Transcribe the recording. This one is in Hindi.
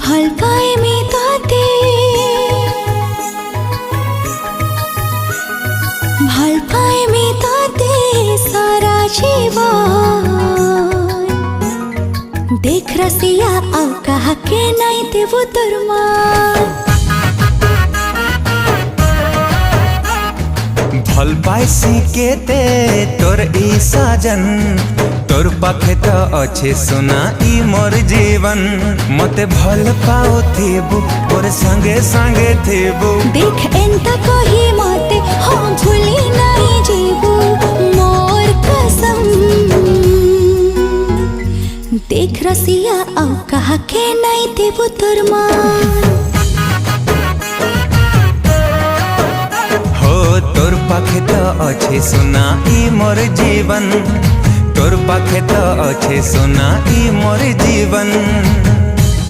भल पाइमी ताते भल पाइमी ताते सारा जीवन देख रसिया आउ कहा के नहीं देवो तोर भल पाइसी केते तोर ई साजन तोर पाखे तो अच्छे सुना ई मोर जीवन मते भल पाओ थेबू और संगे संगे थेबू देख एंता कही मते हो भूली नहीं जीबू मोर कसम देख रसिया आउ कहा के नहीं देबू तोर तोर पाखे तो अच्छे सुना ई मोर जीवन तोर पाखे तो अच्छे सुना ई मोर जीवन।